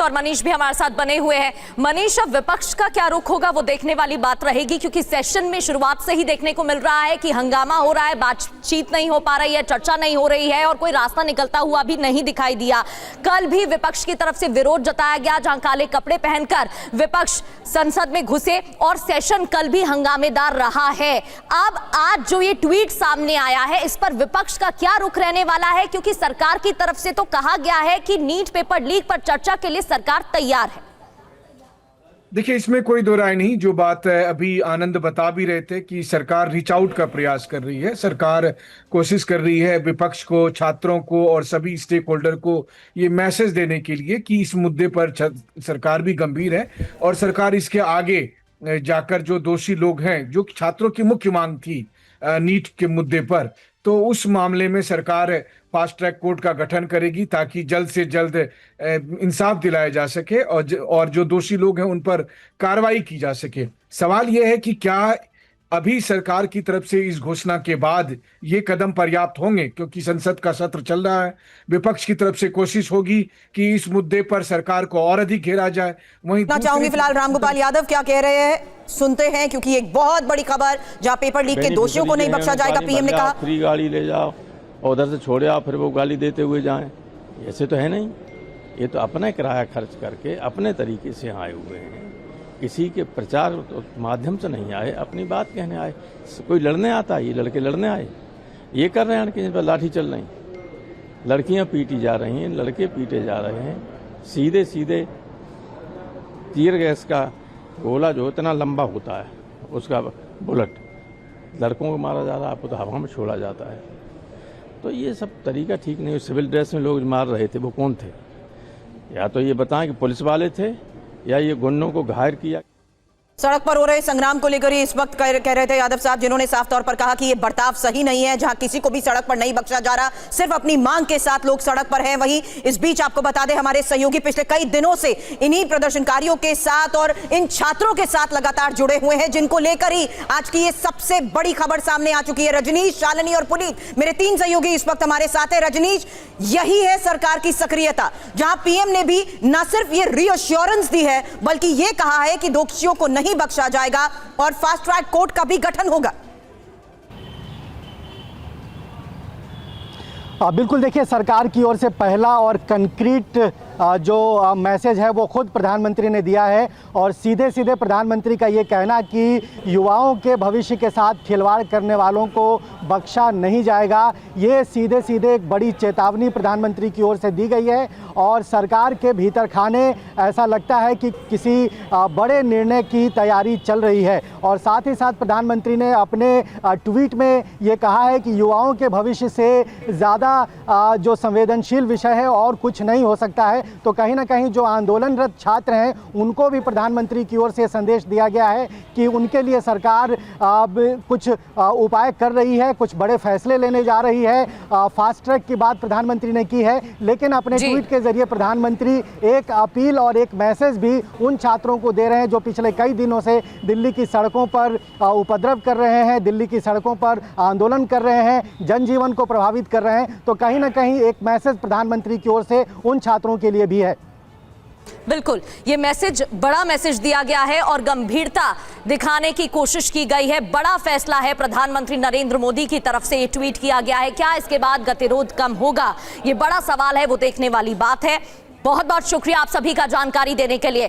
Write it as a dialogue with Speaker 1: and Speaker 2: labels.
Speaker 1: और मनीष भी हमारे साथ बने हुए हैं। मनीष, अब विपक्ष का क्या रुख होगा वो देखने वाली बात रहेगी, क्योंकि सेशन में शुरुआत से ही देखने को मिल रहा है कि हंगामा हो रहा है, बातचीत नहीं हो पा रही है, चर्चा नहीं हो रही है और कोई रास्ता निकलता हुआ भी नहीं दिखाई दिया। कल भी विपक्ष की तरफ से विरोध जताया गया, जहां काले कपड़े पहनकर विपक्ष संसद में घुसे और सेशन कल भी हंगामेदार रहा है। अब आज जो ये ट्वीट सामने आया है, इस पर विपक्ष का क्या रुख रहने वाला है, क्योंकि सरकार की तरफ से तो कहा गया है कि नीट पेपर लीक पर चर्चा के लिए सरकार तैयार है।
Speaker 2: देखिए, इसमें कोई दो राय नहीं। जो बात अभी आनंद बता भी रहे थे कि सरकार रीच आउट का प्रयास कर रही है, सरकार कोशिश कर रही है विपक्ष को, छात्रों को और सभी स्टेक होल्डर को ये मैसेज देने के लिए कि इस मुद्दे पर सरकार भी गंभीर है और सरकार इसके आगे जाकर जो दोषी लोग हैं, जो छात्रों की मुख्य मांग थी नीट के मुद्दे पर, तो उस मामले में सरकार फास्ट ट्रैक कोर्ट का गठन करेगी ताकि जल्द से जल्द इंसाफ दिलाया जा सके और जो दोषी लोग हैं उन पर कार्रवाई की जा सके। सवाल यह है कि क्या अभी सरकार की तरफ से इस घोषणा के बाद ये कदम पर्याप्त होंगे, क्योंकि संसद का सत्र चल रहा है। विपक्ष की तरफ से कोशिश होगी कि इस मुद्दे पर सरकार को और अधिक घेरा जाए। वहीं
Speaker 3: चाहूंगी फिलहाल रामगोपाल यादव क्या कह रहे हैं सुनते हैं, क्योंकि एक बहुत बड़ी खबर जहां पेपर लीक के दोषियों को नहीं बख्शा जाएगा। पीएम ने कहा
Speaker 4: फ्री गाड़ी ले जाओ और उधर से छोड़े आओ, फिर वो गाली देते हुए जाएं। ऐसे तो है नहीं, ये तो अपना किराया खर्च करके अपने तरीके से आए हुए हैं, किसी के प्रचार माध्यम से नहीं आए, अपनी बात कहने आए। कोई लड़ने आता है, ये लड़के लड़ने आए, ये कर रहे हैं कि लाठी चल रही, लड़कियां पीटी जा रही हैं, लड़के पीटे जा रहे हैं। सीधे सीधे टीयर गैस का गोला जो इतना लंबा होता है, उसका बुलेट लड़कों को मारा जा रहा है, आपको तो हवा में छोड़ा जाता है। तो ये सब तरीका ठीक नहीं। सिविल ड्रेस में लोग मार रहे थे, वो कौन थे? या तो ये बताएं कि पुलिस वाले थे या ये गुंडों को घायल किया।
Speaker 3: सड़क पर हो रहे संग्राम को लेकर इस वक्त कह रहे थे यादव साहब, जिन्होंने साफ तौर पर कहा कि ये बर्ताव सही नहीं है, जहां किसी को भी सड़क पर नहीं बख्शा जा रहा, सिर्फ अपनी मांग के साथ लोग सड़क पर हैं। वहीं इस बीच आपको बता दें, हमारे सहयोगी पिछले कई दिनों से इन्हीं प्रदर्शनकारियों के साथ और इन छात्रों के साथ लगातार जुड़े हुए हैं, जिनको लेकर ही आज की ये सबसे बड़ी खबर सामने आ चुकी है। रजनीश, शालिनी और पुनीत, मेरे तीन सहयोगी इस वक्त हमारे साथ है। रजनीश, यही है सरकार की सक्रियता, जहां पीएम ने भी न सिर्फ ये रीअश्योरेंस दी है, बल्कि ये कहा है कि दोषियों को नहीं बख्शा जाएगा और फास्ट ट्रैक कोर्ट का भी गठन होगा।
Speaker 5: बिल्कुल, देखिए, सरकार की ओर से पहला और कंक्रीट जो मैसेज है वो खुद प्रधानमंत्री ने दिया है और सीधे सीधे प्रधानमंत्री का ये कहना कि युवाओं के भविष्य के साथ खिलवाड़ करने वालों को बख्शा नहीं जाएगा, ये सीधे सीधे एक बड़ी चेतावनी प्रधानमंत्री की ओर से दी गई है। और सरकार के भीतर खाने ऐसा लगता है कि किसी बड़े निर्णय की तैयारी चल रही है। और साथ ही साथ प्रधानमंत्री ने अपने ट्वीट में ये कहा है कि युवाओं के भविष्य से ज़्यादा जो संवेदनशील विषय है और कुछ नहीं हो सकता है। तो कहीं ना कहीं जो आंदोलनरत छात्र हैं उनको भी प्रधानमंत्री की ओर से संदेश दिया गया है कि उनके लिए सरकार कुछ उपाय कर रही है, कुछ बड़े फैसले लेने जा रही है। फास्ट ट्रैक की बात प्रधानमंत्री ने की है, लेकिन अपने ट्वीट के जरिए प्रधानमंत्री एक अपील और एक मैसेज भी उन छात्रों को दे रहे हैं जो पिछले कई दिनों से दिल्ली की सड़कों पर उपद्रव कर रहे हैं, दिल्ली की सड़कों पर आंदोलन कर रहे हैं, जनजीवन को प्रभावित कर रहे हैं। तो कहीं ना कहीं एक मैसेज प्रधानमंत्री की ओर से उन छात्रों के लिए भी है।
Speaker 1: बिल्कुल, ये मैसेज, बड़ा मैसेज दिया गया है और गंभीरता दिखाने की कोशिश की गई है। बड़ा फैसला है प्रधानमंत्री नरेंद्र मोदी की तरफ से ये ट्वीट किया गया है। क्या इसके बाद गतिरोध कम होगा, ये बड़ा सवाल है, वो देखने वाली बात है। बहुत बहुत शुक्रिया आप सभी का जानकारी देने के लिए।